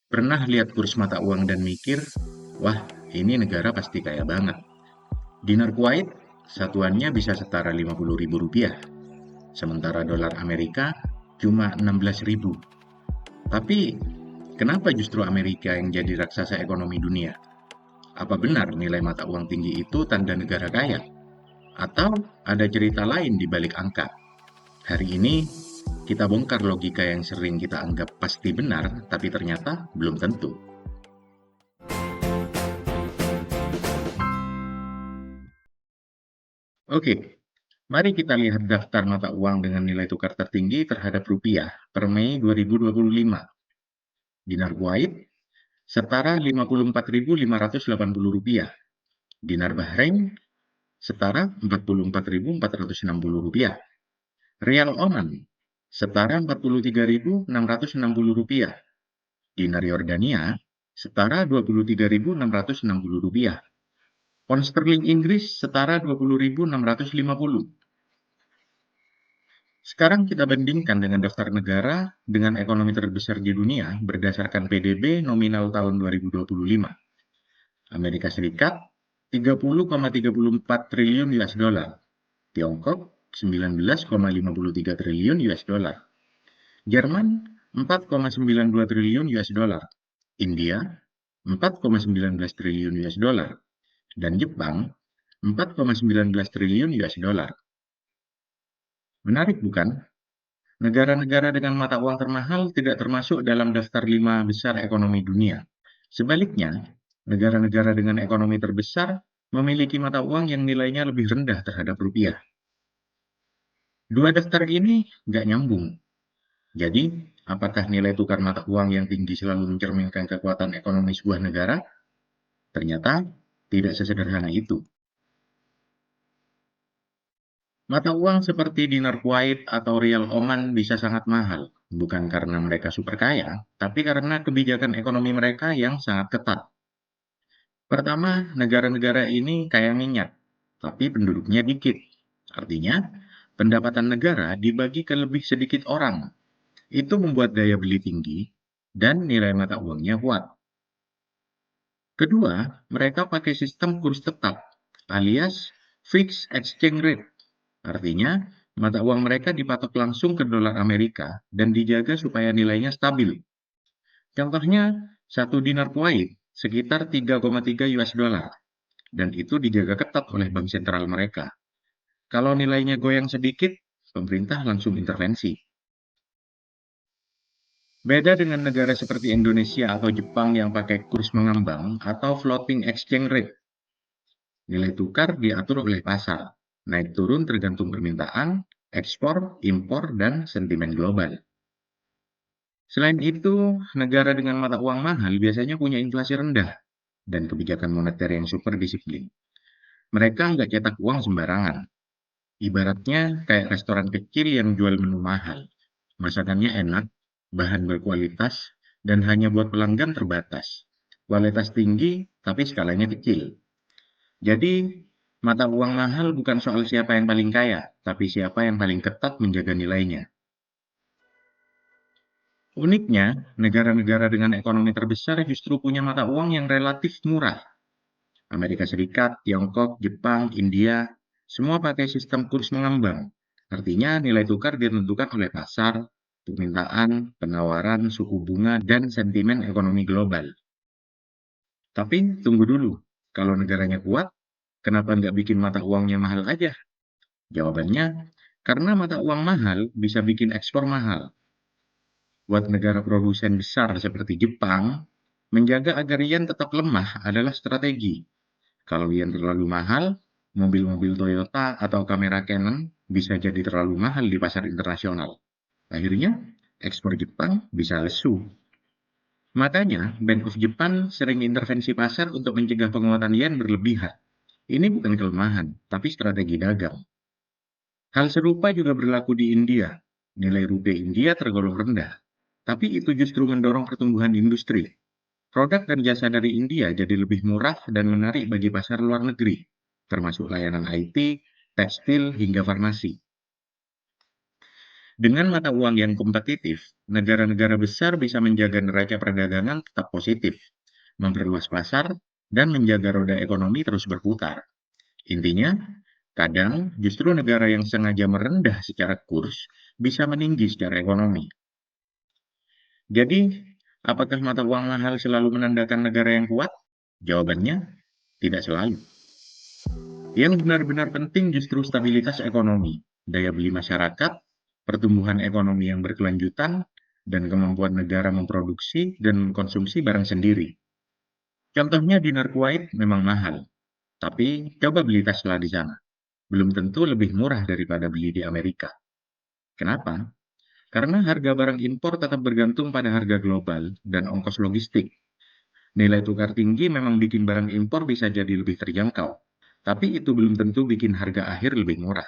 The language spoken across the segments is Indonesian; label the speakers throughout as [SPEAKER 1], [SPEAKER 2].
[SPEAKER 1] Pernah lihat kurs mata uang dan mikir, wah ini negara pasti kaya banget. Dinar Kuwait, satuannya bisa setara 50.000 rupiah, sementara dolar Amerika cuma 16.000. Tapi kenapa justru Amerika yang jadi raksasa ekonomi dunia? Apa benar nilai mata uang tinggi itu tanda negara kaya? Atau ada cerita lain di balik angka? Hari ini kita bongkar logika yang sering kita anggap pasti benar, tapi ternyata belum tentu. Oke, mari kita lihat daftar mata uang dengan nilai tukar tertinggi terhadap rupiah per Mei 2025. Dinar Kuwait setara 54.580 rupiah. Dinar Bahrain setara 44.460 rupiah. Rial Oman setara 43.660 rupiah. Dinar Yordania setara 23.660 rupiah. Pound sterling Inggris setara 20.650. Sekarang kita bandingkan dengan daftar negara dengan ekonomi terbesar di dunia berdasarkan PDB nominal tahun 2025. Amerika Serikat 30,34 triliun US dollar, Tiongkok 19,53 triliun US dollar, Jerman 4,92 triliun US dollar, India 4,19 triliun US dollar, dan Jepang 4,19 triliun US dollar. Menarik bukan? Negara-negara dengan mata uang termahal tidak termasuk dalam daftar 5 besar ekonomi dunia. Sebaliknya, negara-negara dengan ekonomi terbesar memiliki mata uang yang nilainya lebih rendah terhadap rupiah. Dua daftar ini nggak nyambung. Jadi, apakah nilai tukar mata uang yang tinggi selalu mencerminkan kekuatan ekonomi sebuah negara? Ternyata tidak sesederhana itu. Mata uang seperti dinar Kuwait atau rial Oman bisa sangat mahal, bukan karena mereka super kaya, tapi karena kebijakan ekonomi mereka yang sangat ketat. Pertama, negara-negara ini kaya minyak, tapi penduduknya dikit. Artinya, pendapatan negara dibagi ke lebih sedikit orang. Itu membuat daya beli tinggi dan nilai mata uangnya kuat. Kedua, mereka pakai sistem kurs tetap, alias fixed exchange rate. Artinya, mata uang mereka dipatok langsung ke dolar Amerika dan dijaga supaya nilainya stabil. Contohnya, satu dinar Kuwait sekitar 3,3 US dollar, dan itu dijaga ketat oleh bank sentral mereka. Kalau nilainya goyang sedikit, pemerintah langsung intervensi. Beda dengan negara seperti Indonesia atau Jepang yang pakai kurs mengambang atau floating exchange rate. Nilai tukar diatur oleh pasar, naik turun tergantung permintaan, ekspor, impor, dan sentimen global. Selain itu, negara dengan mata uang mahal biasanya punya inflasi rendah dan kebijakan moneter yang super disiplin. Mereka nggak cetak uang sembarangan. Ibaratnya kayak restoran kecil yang jual menu mahal. Masakannya enak, bahan berkualitas, dan hanya buat pelanggan terbatas. Kualitas tinggi, tapi skalanya kecil. Jadi, mata uang mahal bukan soal siapa yang paling kaya, tapi siapa yang paling ketat menjaga nilainya. Uniknya, negara-negara dengan ekonomi terbesar justru punya mata uang yang relatif murah. Amerika Serikat, Tiongkok, Jepang, India, semua pakai sistem kurs mengambang. Artinya nilai tukar ditentukan oleh pasar, permintaan, penawaran, suku bunga, dan sentimen ekonomi global. Tapi tunggu dulu, kalau negaranya kuat, kenapa nggak bikin mata uangnya mahal aja? Jawabannya, karena mata uang mahal bisa bikin ekspor mahal. Buat negara produsen besar seperti Jepang, menjaga agar yen tetap lemah adalah strategi. Kalau yen terlalu mahal, mobil-mobil Toyota atau kamera Canon bisa jadi terlalu mahal di pasar internasional. Akhirnya, ekspor Jepang bisa lesu. Makanya, Bank of Japan sering intervensi pasar untuk mencegah penguatan yen berlebihan. Ini bukan kelemahan, tapi strategi dagang. Hal serupa juga berlaku di India. Nilai rupiah India tergolong rendah, tapi itu justru mendorong pertumbuhan industri. Produk dan jasa dari India jadi lebih murah dan menarik bagi pasar luar negeri, termasuk layanan IT, tekstil, hingga farmasi. Dengan mata uang yang kompetitif, negara-negara besar bisa menjaga neraca perdagangan tetap positif, memperluas pasar, dan menjaga roda ekonomi terus berputar. Intinya, kadang justru negara yang sengaja merendah secara kurs bisa meninggi secara ekonomi. Jadi, apakah mata uang mahal selalu menandakan negara yang kuat? Jawabannya, tidak selalu. Yang benar-benar penting justru stabilitas ekonomi, daya beli masyarakat, pertumbuhan ekonomi yang berkelanjutan, dan kemampuan negara memproduksi dan mengkonsumsi barang sendiri. Contohnya dinar Kuwait memang mahal, tapi coba beli Tesla di sana. Belum tentu lebih murah daripada beli di Amerika. Kenapa? Karena harga barang impor tetap bergantung pada harga global dan ongkos logistik. Nilai tukar tinggi memang bikin barang impor bisa jadi lebih terjangkau, tapi itu belum tentu bikin harga akhir lebih murah.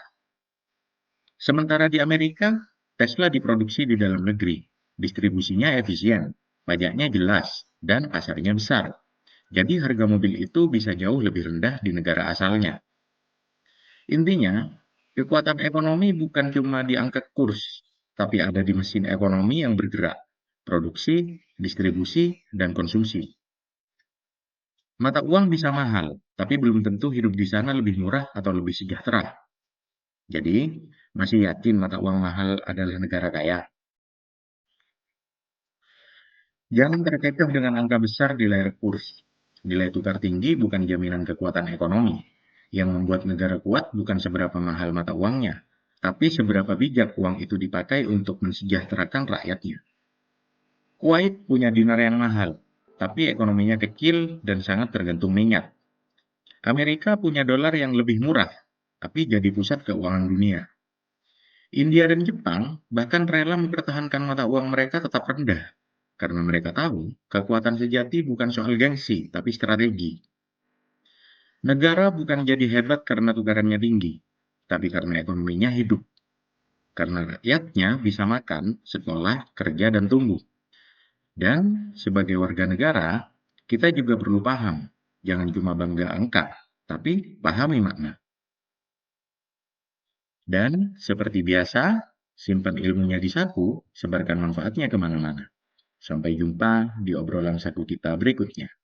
[SPEAKER 1] Sementara di Amerika, Tesla diproduksi di dalam negeri, distribusinya efisien, pajaknya jelas, dan pasarnya besar. Jadi harga mobil itu bisa jauh lebih rendah di negara asalnya. Intinya, kekuatan ekonomi bukan cuma di angka kurs, tapi ada di mesin ekonomi yang bergerak, produksi, distribusi, dan konsumsi. Mata uang bisa mahal, tapi belum tentu hidup di sana lebih murah atau lebih sejahtera. Jadi, masih yakin mata uang mahal adalah negara kaya? Jangan terkecoh dengan angka besar di layar kurs. Nilai tukar tinggi bukan jaminan kekuatan ekonomi. Yang membuat negara kuat bukan seberapa mahal mata uangnya, tapi seberapa bijak uang itu dipakai untuk mensejahterakan rakyatnya. Kuwait punya dinar yang mahal, tapi ekonominya kecil dan sangat tergantung minyak. Amerika punya dolar yang lebih murah, tapi jadi pusat keuangan dunia. India dan Jepang bahkan rela mempertahankan mata uang mereka tetap rendah, karena mereka tahu kekuatan sejati bukan soal gengsi, tapi strategi. Negara bukan jadi hebat karena tukarannya tinggi, tapi karena ekonominya hidup. Karena rakyatnya bisa makan, sekolah, kerja, dan tumbuh. Dan sebagai warga negara, kita juga perlu paham, jangan cuma bangga angka, tapi pahami makna. Dan seperti biasa, simpan ilmunya di saku, sebarkan manfaatnya kemana-mana. Sampai jumpa di obrolan saku kita berikutnya.